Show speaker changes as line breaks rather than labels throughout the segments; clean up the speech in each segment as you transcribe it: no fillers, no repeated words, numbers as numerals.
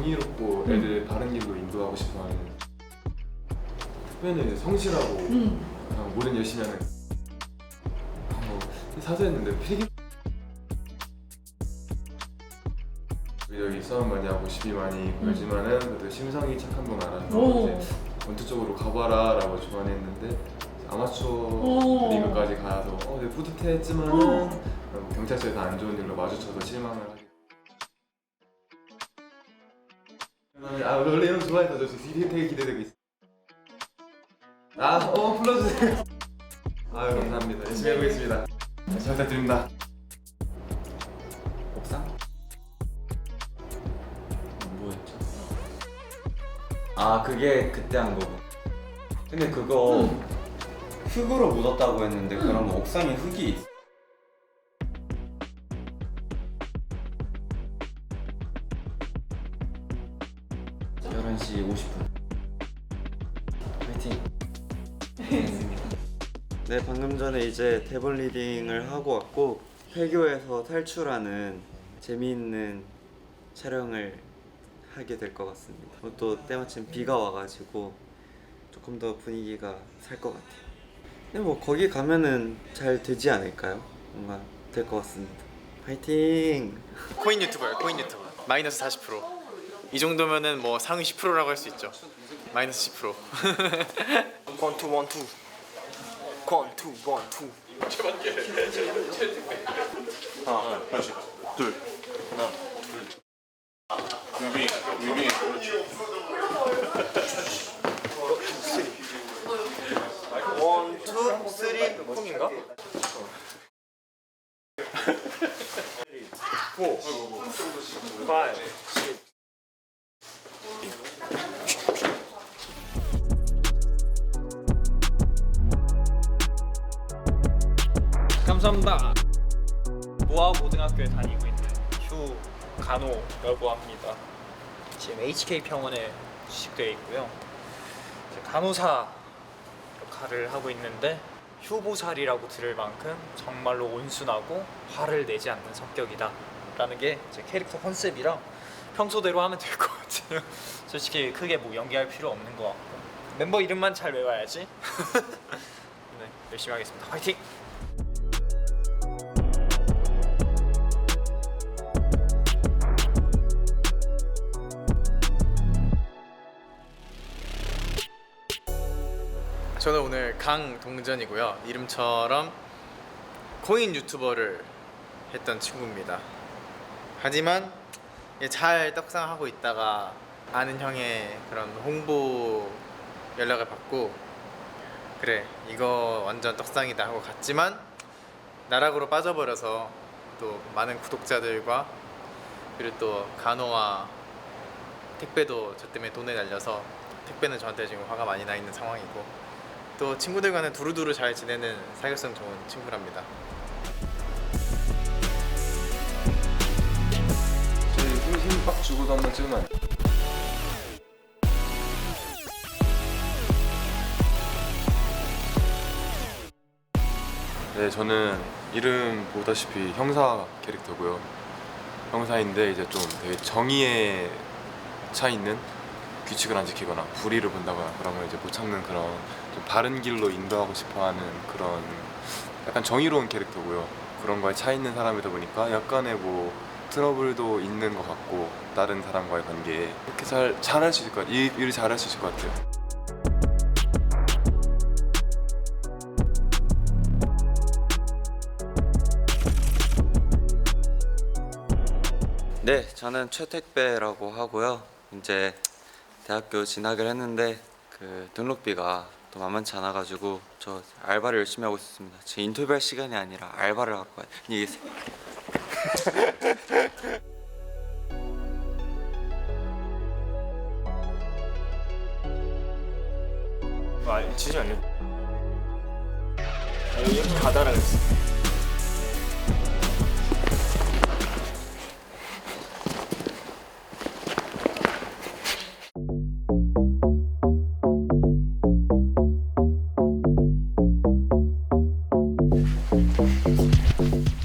정의롭고 애들 바른 길로 인도하고 싶어하는 특별히 성실하고 그냥 뭐든 열심히 하는 사수했는데 필기 여기 싸움 많이 하고 시비 많이 걸지만은 그래도 심성이 착한 분 알아서 이제 원투적으로 가봐라 라고 조언했는데 아마추어 리그까지 가서 되게 뿌듯해했지만은 경찰서에서 안 좋은 일로 마주쳐서 실망을 하게 원래 이런 거 좋아해서 저 되게 기대되고 있어. 불러주세요. 감사합니다. 열심히 해보겠습니다. 잘 부탁드립니다.
옥상? 뭐였죠? 그게 그때 한 거고. 근데 그거 흙으로 묻었다고 했는데 그럼 옥상에 흙이 있어? (11시 50분) 화이팅! 네, 방금 전에 이제 대본 리딩을 하고 왔고 폐교에서 탈출하는 재미있는 촬영을 하게 될 것 같습니다. 또 때마침 비가 와가지고 조금 더 분위기가 살 것 같아요. 근데 뭐 거기 가면은 잘 되지 않을까요? 뭔가 될 것 같습니다. 파이팅!
코인 유튜버예요. 코인 유튜버. 마이너스 40%. 이 정도면은 뭐 상위 10%라고 할 수 있죠. 마이너스 10%.
원투 원투 원투 원투 하나 둘 하나 둘 뮤비 원투 쓰리 콩인가? 포 파이브
감사합니다. 모아 고등학교에 다니고 있는 휴간호라고 합니다. 지금 HK 병원에 취직되어 있고요. 간호사 역할을 하고 있는데 휴보살이라고 들을 만큼 정말로 온순하고 화를 내지 않는 성격이다 라는 게 제 캐릭터 컨셉이라 평소대로 하면 될 것 같아요. 솔직히 크게 뭐 연기할 필요 없는 것 같고 멤버 이름만 잘 외워야지. 네, 열심히 하겠습니다. 화이팅! 저는 오늘 강동전이고요. 이름처럼 코인 유튜버를 했던 친구입니다. 하지만 잘 떡상하고 있다가 아는 형의 그런 홍보 연락을 받고 그래 이거 완전 떡상이다 하고 갔지만 나락으로 빠져버려서 또 많은 구독자들과 그리고 또 간호와 택배도 저 때문에 돈을 날려서 택배는 저한테 지금 화가 많이 나 있는 상황이고 또 친구들과는 두루두루 잘 지내는 사교성 좋은 친구랍니다.
저희 힘 빡 주고도 한번 찍으면 안 돼요? 네, 저는 이름 보다시피 형사 캐릭터고요. 형사인데 이제 좀 되게 정의에 차 있는 규칙을 안 지키거나 불의를 본다거나 그런 걸 이제 못 참는 그런 좀 바른 길로 인도하고 싶어하는 그런 약간 정의로운 캐릭터고요. 그런 거에 차 있는 사람이다 보니까 약간의 뭐 트러블도 있는 것 같고 다른 사람과의 관계에 이렇게 잘할 수 있을 것 같아요. 일을 잘할 수 있을 것 같아요.
네, 저는 최택배라고 하고요. 이제 대학교 진학을 했는데 그 등록비가 또 만만치 않아가지고 저 알바를 열심히 하고 있습니다. 지금 인터뷰할 시간이 아니라 알바를 하고 와요. 안녕히 계세요.
지지 않냐? 여기 이렇게 가다라 그랬어.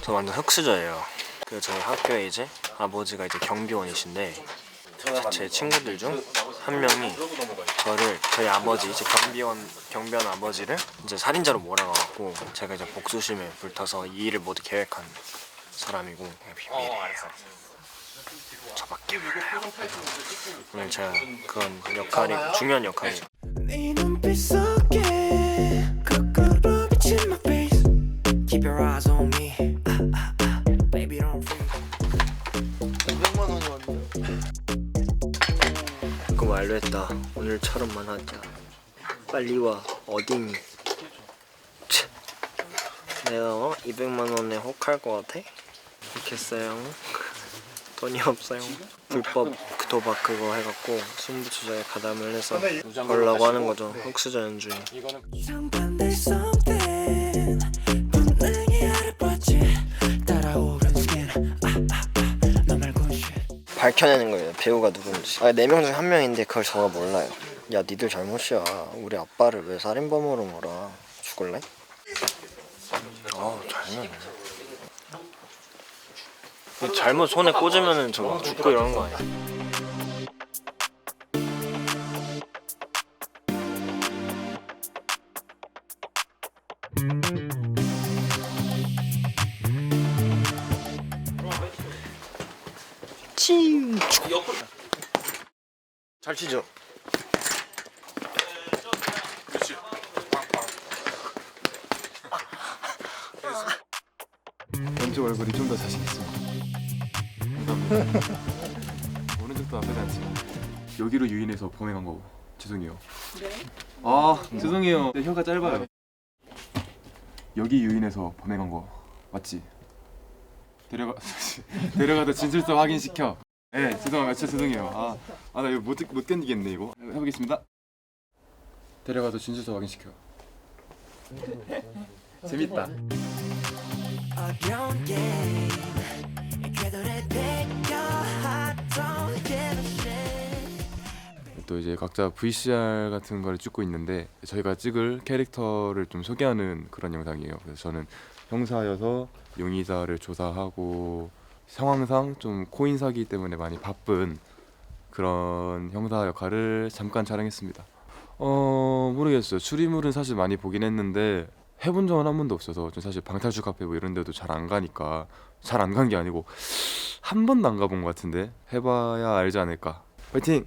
저 완전 흑수저예요. 그 저희 학교에 이제 아버지가 이제 경비원이신데
제 친구들 중 한 명이 저희 아버지, 이제 경비원 아버지를 이제 살인자로 몰아가고 제가 이제 복수심에 불타서 이 일을 모두 계획한 사람이고 그냥 비밀이에요. 저밖에 몰라요. 오늘 제가 그런 역할이 중요한 역할이에요.
네 눈빛 속에 거꾸로 비친 my face. Keep your eyes on me. Baby don't freeze.
500만 원이 왔네요. 그거 완료했다. 오늘처럼만 하자. 빨리 와. 어디니? 치. 내가 200만 원에 혹할 것 같아? 좋겠어요. 돈이 없어요. 불법 도박 그거 해갖고 승부투자에 가담을 해서 벌라고 하는 거죠. 흑수저 연주인.
상반될 something. 본능이 알아봤지. 따라오는 skin. 너 말고 shit.
밝혀내는 거예요. 배우가 누군지. 4명 중 1명인데 그걸 저가 몰라요. 야 니들 잘못이야. 우리 아빠를 왜 살인범으로 몰아. 죽을래? 잘못. 잘못 손에 꽂으면은 저 막 죽고 이러는 거 아니야? 잘 치죠?
왼쪽 얼굴이 좀 더 자신 있습니다. 감사합니다. 오른쪽도 나쁘지 않지만 여기로 유인해서 범행한 거고 죄송해요. 네? 죄송해요. 내 혀가 짧아요. 여기 유인해서 범행한 거 맞지? 데려가다 진술서 확인시켜. 네, 죄송해요. 나 이거 못 견디겠네 이거. 해보겠습니다. 데려가서 진술서 확인시켜. 재밌다.
어려운 게임. 그들의 take your heart, don't give a shit.
또 이제 각자 VCR 같은 걸 찍고 있는데 저희가 찍을 캐릭터를 좀 소개하는 그런 영상이에요. 그래서 저는 형사여서 용의자를 조사하고 상황상 좀 코인 사기 때문에 많이 바쁜 그런 형사 역할을 잠깐 촬영했습니다. 모르겠어요. 추리물은 사실 많이 보긴 했는데 해본 적은 한 번도 없어서 좀 사실 방탈출 카페 뭐 이런 데도 잘 안 가니까 잘 안 간 게 아니고 한 번도 안 가본 것 같은데 해봐야 알지 않을까. 화이팅!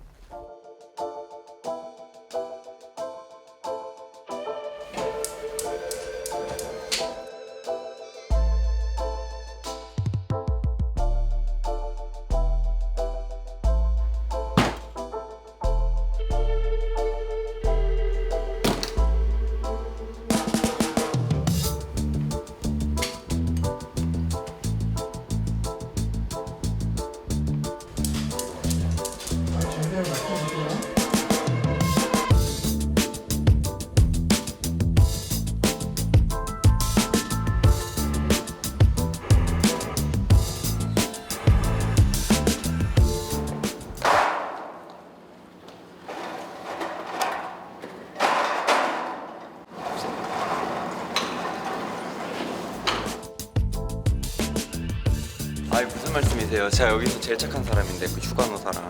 무슨 말씀이세요? 제가 여기서 제일 착한 사람인데 그 휴가노 사람.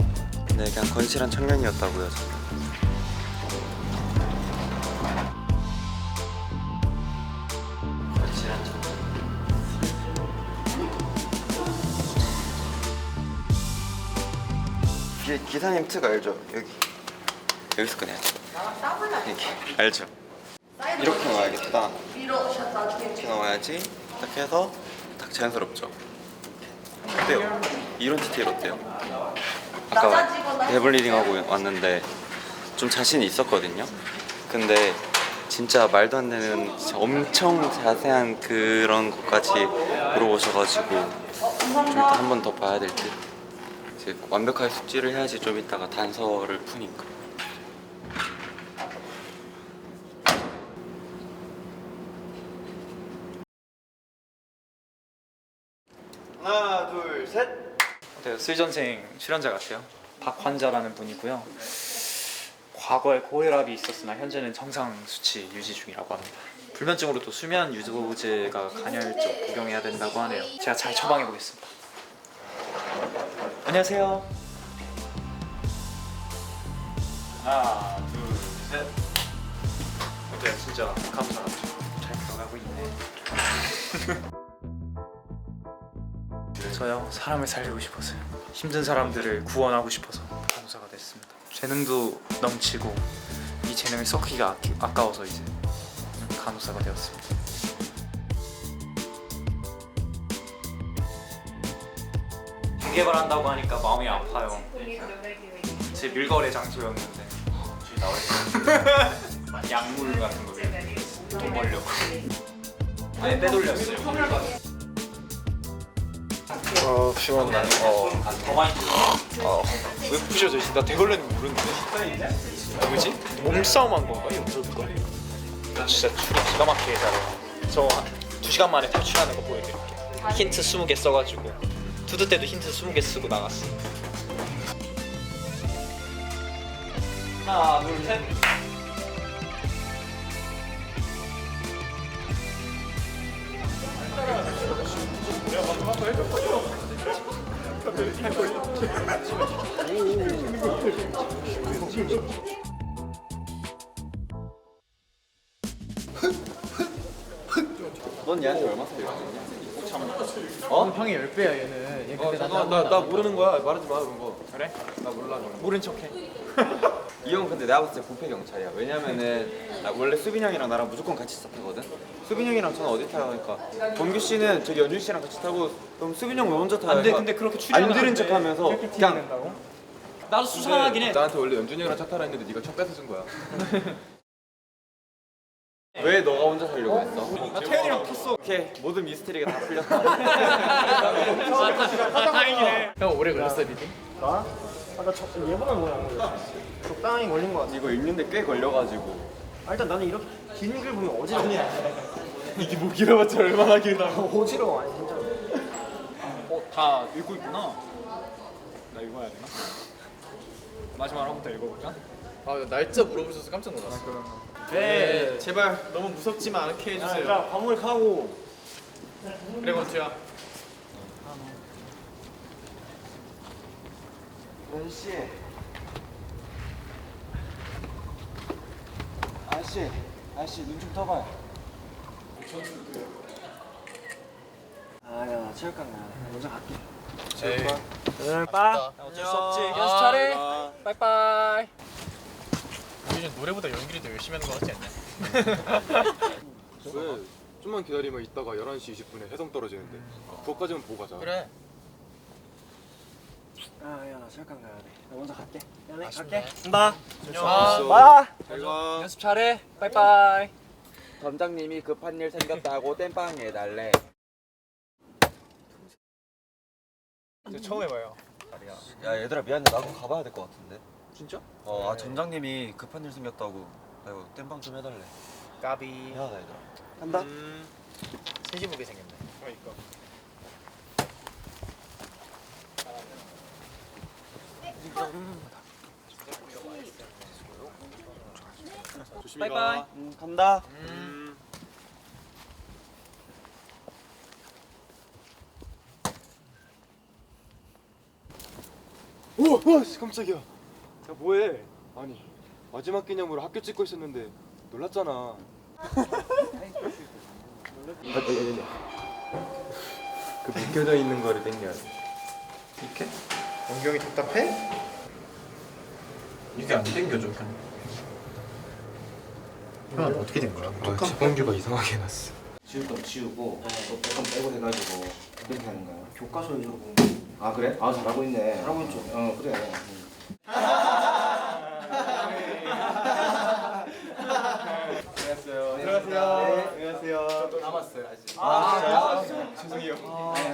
네, 그냥 건실한 청년이었다고요. 건실한 청년. 기사님 특 알죠? 여기서 꺼내야죠. 이렇게 알죠? 이렇게 넣어야겠다. 이렇게 넣어야지. 딱 해서 딱 자연스럽죠. 어때요? 이런 디테일 어때요? 아까 데블리딩 하고 왔는데 좀 자신이 있었거든요. 근데 진짜 말도 안 되는 진짜 엄청 자세한 그런 것까지 물어보셔가지고 좀 이따 한 번 더 봐야 될 듯. 이제 완벽하게 숙지를 해야지 좀 이따가 단서를 푸니까. 하나, 둘, 셋.
네, 수의전생 출연자 같아요. 박환자라는 분이고요. 과거에 고혈압이 있었으나 현재는 정상 수치 유지 중이라고 합니다. 불면증으로 또 수면 유도제가 간헐적 복용해야 된다고 하네요. 제가 잘 처방해 보겠습니다. 안녕하세요. 하나, 둘, 셋. 어때? 진짜 감사하죠. 잘 들어가고 있네. 저요 사람을 살리고 싶어서요. 힘든 사람들을 구원하고 싶어서 간호사가 됐습니다. 재능도 넘치고 이 재능을 썩기가 아까워서 이제 간호사가 되었습니다. 재개발한다고 하니까 마음이 아파요. 제 밀거래 장소였는데 주위 나와 있어요. 약물 같은 거를 돈 벌려고. 네, 빼돌렸어요.
시원하네.
더 많이 들어.
왜 부셔져 있어? 나 대걸레는 모르는데.
뭐지? 몸싸움한 건가? 이거 나 진짜 추리 기가 막히게 잘해요. 저 2시간 만에 탈출하는 거 보여드릴게. 힌트 20개 써가지고 두두 때도 힌트 20개 쓰고 나갔어. 하나 둘 셋.
넌 얘한테 얼마 살려?
형이 10배야 얘는. 얘 근데
나 모르는 거야. 말하지 마 그런 거.
그래?
나 몰라 그런 거.
모른 척해.
이 형 근데 내가 봤을 때 부패 경찰이야. 왜냐면은 나 원래 수빈 형이랑 나랑 무조건 같이 타거든. 수빈 형이랑 저는 어디 타요? 그러니까 범규 씨는 저기 연준 씨랑 같이 타고 그럼 수빈 형 왜 혼자 타요?
안돼 근데 그렇게 추리하면
안 들은 척하면서 그냥
나도 수상하긴 해.
나한테 원래 연준이 형이랑 차 타라 했는데 네가 차 뺏어준 거야.
왜 너가 혼자 살려고 했어?
나 태현이랑 탔어.
오케이 모든 미스터리가 다 풀렸다.
다행이네.
형 오래 걸렸어 리딩?
나 얘보다 뭐야? 적당히 걸린 거 같아.
이거 읽는데 꽤 걸려가지고.
일단 나는 이렇게 긴 글 보면 어지러워.
이게 뭐 길어봤자 얼마나 길다.
어지러워 아니 진짜.
다 읽고 있구나. 나 읽어야 되나? 마지막으로 한 번 더 읽어볼까?
아 날짜 물어보셔서 깜짝 놀랐어.
네.
제발 너무 무섭지만 않게 해주세요.
야 과물 가고.
그래 권투야.
연씨. 아저씨 눈 좀 떠봐요.
아야 체육관 가야 돼. 먼저 갈게.
체육관.
오늘 빠.
어쩔 수 없지.
연습 잘해. 빠이빠이. 요즘 노래보다 연기를 더 열심히 하는 거 같지 않냐?
왜? 좀만 기다리면 이따가 11시 20분에 해성 떨어지는데 그거까지만 보고 가자.
그래.
아야 나 체육관 가야 돼. 나 먼저 갈게. 미안해.
아쉽네.
갈게. 간다.
안녕.
봐.
잘 가.
연습 잘해. 빠이빠이.
점장님이 급한 일 생겼다고 땜빵 해달래.
처음 해봐요.
야 얘들아 미안해 나도 가봐야 될 것 같은데.
진짜?
아 점장님이 급한 일 생겼다고. 아이고 땜빵 좀 해달래.
까비.
미안하다 얘들아.
간다.
셋이 보게 생겼네.
그러니까.
조심히
바이바이.
가.
간다.
우와, 씨, 깜짝이야. 야, 뭐해? 아니, 마지막 기념으로 학교 찍고 있었는데 놀랐잖아. 그 묶여져 있는 거를 당겨야 돼.
이렇게? 원경이 답답해?
이게 안 당겨져.
형은 어떻게 된 거야?
재봉규가 이상하게 해놨어.
지울 건 지우고 또 백건 빼고 해가지고 그렇게 하는 거야. 교과서 위주로 보는 거. 아 그래? 아 잘하고 있네. 잘하고 있죠. 어 그래.
안녕하세요.
안녕하세요.
남았어요 아직.
죄송해요.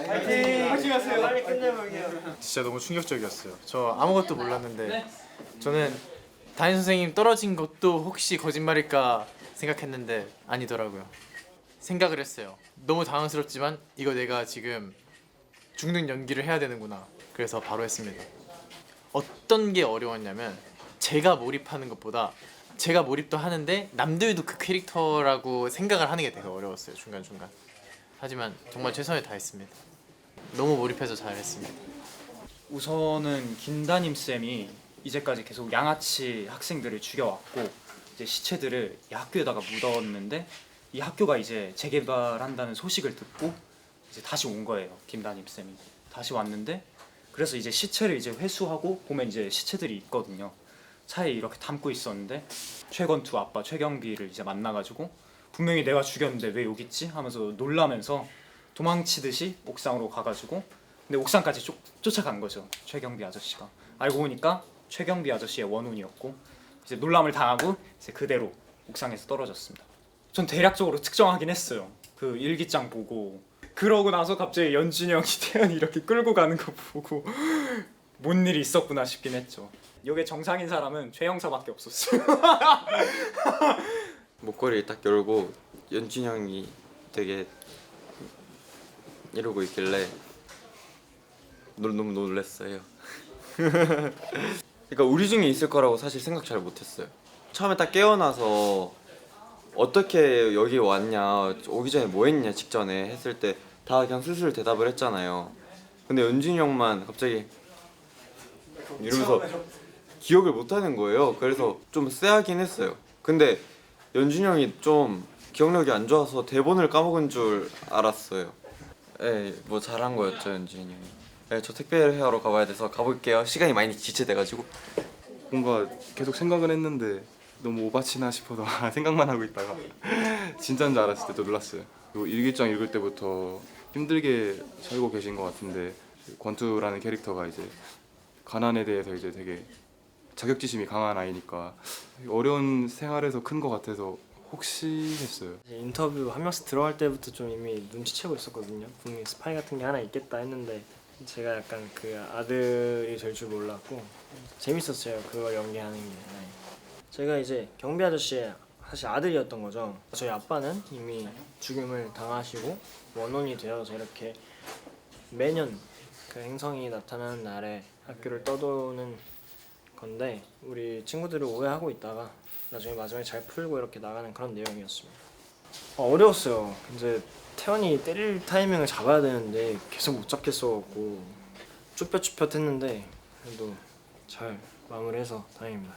파이팅 하세요.
빨리 끝내볼게요.
진짜 너무 충격적이었어요. 저 아무것도 몰랐는데 저는 담임 선생님 떨어진 것도 혹시 거짓말일까 생각했는데 아니더라고요. 생각을 했어요. 너무 당황스럽지만 이거 내가 지금 죽는 연기를 해야 되는구나. 그래서 바로 했습니다. 어떤 게 어려웠냐면 제가 몰입하는 것보다 제가 몰입도 하는데 남들도 그 캐릭터라고 생각을 하는 게 되게 어려웠어요. 중간중간. 하지만 정말 최선을 다했습니다. 너무 몰입해서 잘했습니다.
우선은 김다님 쌤이 이제까지 계속 양아치 학생들을 죽여왔고 이제 시체들을 이 학교에다가 묻었는데 이 학교가 이제 재개발한다는 소식을 듣고 이제 다시 온 거예요. 김담임 쌤이 다시 왔는데 그래서 이제 시체를 이제 회수하고 보면 이제 시체들이 있거든요. 차에 이렇게 담고 있었는데 최건투 아빠 최경비를 이제 만나가지고 분명히 내가 죽였는데 왜 여기 있지? 하면서 놀라면서 도망치듯이 옥상으로 가가지고 근데 옥상까지 쫓아간 거죠. 최경비 아저씨가 알고 보니까 최경비 아저씨의 원혼이었고 이제 놀람을 당하고 이제 그대로 옥상에서 떨어졌습니다. 전 대략적으로 특정하긴 했어요. 그 일기장 보고 그러고 나서 갑자기 연준이 형이 태연이 이렇게 끌고 가는 거 보고 뭔 일이 있었구나 싶긴 했죠. 이게 정상인 사람은 최 형사밖에 없었어요.
목걸이를 딱 열고 연준이 형이 되게 이러고 있길래 너무 놀랐어요. 그러니까 우리 중에 있을 거라고 사실 생각 잘 못했어요. 처음에 딱 깨어나서 어떻게 여기 왔냐, 오기 전에 뭐 했냐 직전에 했을 때 다 그냥 스스로 대답을 했잖아요. 근데 연준이 형만 갑자기 이러면서 기억을 못 하는 거예요. 그래서 좀 쎄하긴 했어요. 근데 연준이 형이 좀 기억력이 안 좋아서 대본을 까먹은 줄 알았어요. 네, 뭐 잘한 거였죠 연준이 형이. 네, 저 택배를 하러 가봐야 돼서 가볼게요. 시간이 많이 지체돼가지고.
뭔가 계속 생각은 했는데 너무 오바치나 싶어서 생각만 하고 있다가 진짜인 줄 알았을 때 또 놀랐어요. 그리고 일기장 읽을 때부터 힘들게 살고 계신 것 같은데 권투라는 캐릭터가 이제 가난에 대해서 이제 되게 자격지심이 강한 아이니까 어려운 생활에서 큰 것 같아서 혹시 했어요.
인터뷰 한 명씩 들어갈 때부터 좀 이미 눈치채고 있었거든요. 분명히 스파이 같은 게 하나 있겠다 했는데 제가 약간 그 아들이 될 줄 몰랐고 재밌었어요. 그걸 연기하는 게. 네. 제가 이제 경비 아저씨의 사실 아들이었던 거죠. 저희 아빠는 이미 죽임을 당하시고 원혼이 되어서 이렇게 매년 그 행성이 나타나는 날에 학교를 떠도는 건데 우리 친구들을 오해하고 있다가 나중에 마지막에 잘 풀고 이렇게 나가는 그런 내용이었습니다. 어려웠어요. 이제 태연이 때릴 타이밍을 잡아야 되는데 계속 못 잡겠어갖고 쭈뼛쭈뼛했는데 그래도 잘 마무리해서 다행입니다.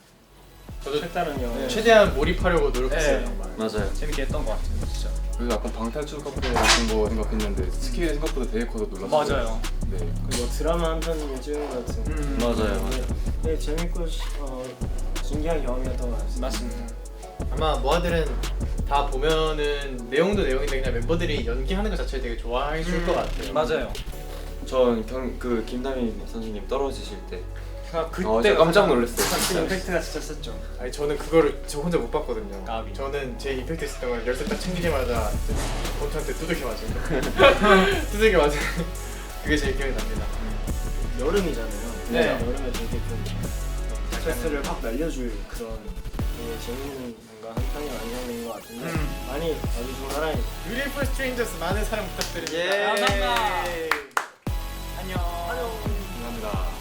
저도
색다른요.
최대한 몰입하려고 노력했어요.
네.
정말.
맞아요.
재밌게 했던 것 같아요, 진짜.
그래서 약간 방탈출 카페 같은 거 생각했는데 스케일이 생각보다 되게 커서 놀랐어요.
맞아요.
네.
뭐 드라마 한 편 찍은 것 같은.
맞아요.
네, 재밌고 신기한 경험이었던 것 같습니다.
맞습니다.
아마 모아들은 다 보면은 내용도 내용인데 그냥 멤버들이 연기하는 것 자체를 되게 좋아해줄 것 같아요.
맞아요.
전 그 김다민 선생님 떨어지실 때
그때
제가 깜짝 놀랐어요.
임팩트가 진짜 셌죠.
아니 저는 그거를 저 혼자 못 봤거든요.
까비.
저는 제 임팩트 있었던 걸 열쇠 딱 챙기자마자 본트한테 두들겨 맞은 두들겨 맞은 그게 제일 기억이 납니다.
여름이잖아요.
네.
여름에 되게 좀 스트레스를 확 날려줄 그런 되게 재밌는 뭔가 한 편이 완성된 것 같은데 많이 봐주시고 사랑해.
뷰티풀 스트레인저스 많은 사랑 부탁드립니다.
예.
감사합니다. 안녕.
감사합니다.